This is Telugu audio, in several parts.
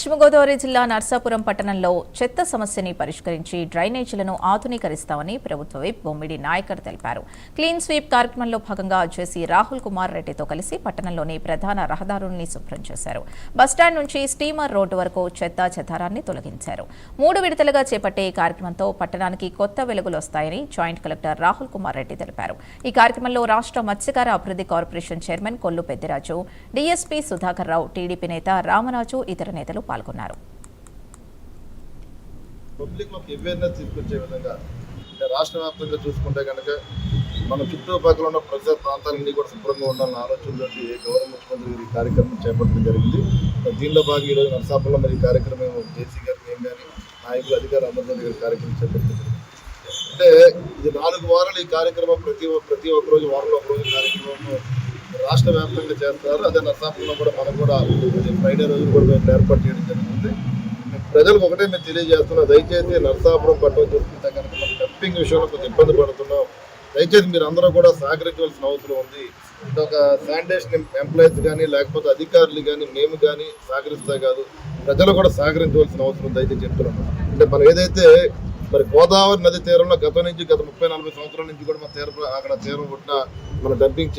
పశ్చిమ గోదావరి జిల్లా నర్సాపురం పట్టణంలో చెత్త సమస్యని పరిష్కరించి డ్రైనేజీలను ఆధునీకరిస్తామని ప్రభుత్వ విప్ బొమ్మిడి నాయకర్ తెలిపారు. క్లీన్ స్వీప్ కార్యక్రమంలో భాగంగా జేసీ రాహుల్ కుమార్ రెడ్డితో కలిసి పట్టణంలోని ప్రధాన రహదారుల్ని శుభ్రం చేశారు. బస్టాండ్ నుంచి స్టీమర్ రోడ్డు వరకు చెత్త చెదారాన్ని తొలగించారు. 3 విడతలుగా చేపట్టే ఈ కార్యక్రమంతో పట్టణానికి కొత్త వెలుగులు వస్తాయని జాయింట్ కలెక్టర్ రాహుల్ కుమార్ రెడ్డి తెలిపారు. ఈ కార్యక్రమంలో రాష్ట్ర మత్స్యకార అభివృద్ధి corporation chairman Kollu Peddiraju, DSP Sudhakar Rao, TDP నేత రామరాజు, ఇతర నేతలు పాల్గొన్నారు. రాష్ట్ర వ్యాప్తంగా చూసుకుంటే కనుక మన చుట్టుపక్కల ఉన్న ప్రజా ప్రాంతాలన్నీ కూడా శుభ్రంగా ఉండాలన్న ఆలోచనతో గౌరవ ముఖ్యమంత్రి ఈ కార్యక్రమం చేపట్టడం జరిగింది. దీనిలో భాగంగా ఈరోజు నర్సాపురంలో మరి ఈ కార్యక్రమం జేసీ గారు, మేము కానీ నాయకులు, అధికారులు అందరితో దగ్గర కార్యక్రమం చేపట్టడం జరిగింది. అంటే ఇది 4 వారాలు ఈ కార్యక్రమం ప్రతి ఒక్క రోజు వారంలో ఒక రోజు కార్యక్రమం రాష్ట్ర వ్యాప్తంగా చేస్తారు. అదే నర్సాపురంలో కూడా మనం కూడా ఫ్రైడే రోజు కూడా మేము ఏర్పాటు చేయడం జరుగుతుంది. ప్రజలకు ఒకటే మేము తెలియజేస్తున్నాం, దయచేసి నర్సాపురం పట్టణం చూసుకుంటే కనుక మనం డంపింగ్ విషయంలో కొంచెం ఇబ్బంది పడుతున్నాం. దయచేసి మీరు అందరూ కూడా సహకరించవలసిన అవసరం ఉంది. ఒక శానిటేషన్ ఎంప్లాయీస్ కానీ లేకపోతే అధికారులు కానీ మేము కానీ సహకరిస్తే కాదు, ప్రజలు కూడా సహకరించవలసిన అవసరం దయచేసి చెప్తున్నాం. అంటే మనం ఏదైతే మరి గోదావరి నది తీరంలో గత 30-40 సంవత్సరాల నుంచి కూడా మన అక్కడ తీరం పుట్టిన మనం డంపింగ్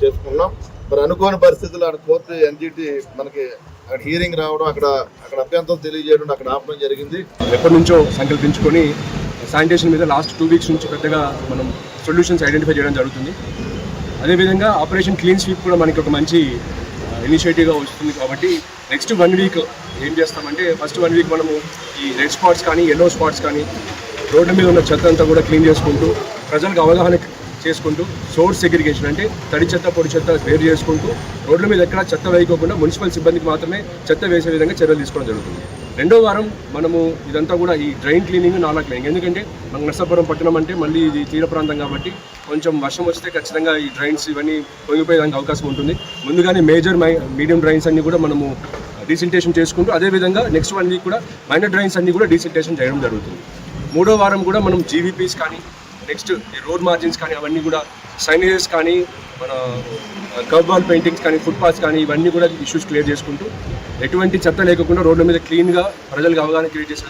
చేసుకున్నాం. మరి అనుకోని పరిస్థితులు అక్కడ కోర్టు ఎన్జిటి మనకి అక్కడ హీరింగ్ రావడం, అక్కడ అభ్యంతరం తెలియజేయడం, అక్కడ ఆపడం జరిగింది. ఎప్పటి నుంచో సంకల్పించుకొని శానిటేషన్ మీద లాస్ట్ 2 వీక్స్ నుంచి పెద్దగా మనం సొల్యూషన్స్ ఐడెంటిఫై చేయడం జరుగుతుంది. అదేవిధంగా ఆపరేషన్ క్లీన్ స్వీప్ కూడా మనకి ఒక మంచి ఇనిషియేటివ్గా వస్తుంది. కాబట్టి నెక్స్ట్ 1 వీక్ ఏం చేస్తామంటే, ఫస్ట్ 1 వీక్ మనము ఈ రెడ్ స్పాట్స్ కానీ ఎల్లో స్పాట్స్ కానీ రోడ్ల మీద ఉన్న చెత్త అంతా కూడా క్లీన్ చేసుకుంటూ, ప్రజలకు అవగాహన చేసుకుంటూ, సోర్స్ సెగ్రిగేషన్ అంటే తడి చెత్త పొడి చెత్త వేరు చేసుకుంటూ, రోడ్ల మీద ఎక్కడ చెత్త వేయకోకుండా మున్సిపల్ సిబ్బందికి మాత్రమే చెత్త వేసే విధంగా చర్యలు తీసుకోవడం జరుగుతుంది. 2వ వారం మనము ఇదంతా కూడా ఈ డ్రైన్ క్లీనింగ్, నాలా క్లీనింగ్, ఎందుకంటే మన నర్సాపురం పట్టణం అంటే మళ్ళీ ఇది తీర ప్రాంతం కాబట్టి కొంచెం వర్షం వస్తే ఖచ్చితంగా ఈ డ్రైన్స్ ఇవన్నీ పొంగిపోయేదానికి అవకాశం ఉంటుంది. ముందుగానే మేజర్ మీడియం డ్రైన్స్ అన్ని కూడా మనము డీసిల్టేషన్ చేసుకుంటూ, అదేవిధంగా నెక్స్ట్ 1 వీక్ కూడా మైనర్ డ్రైన్స్ అన్ని కూడా డీసిల్టేషన్ చేయడం జరుగుతుంది. 3వ వారం కూడా మనం జీవీపీస్ కానీ నెక్స్ట్ ఈ రోడ్ మార్జిన్స్ కానీ అవన్నీ కూడా సైనేజెస్ కానీ మన కర్బ్ వాల్ పెయింటింగ్స్ కానీ ఫుట్పాత్స్ కానీ ఇవన్నీ కూడా ఇష్యూస్ క్లియర్ చేసుకుంటూ ఎటువంటి చెత్త లేకుండా రోడ్ల మీద క్లీన్గా ప్రజలకు అవగాహన క్రియేట్ చేసే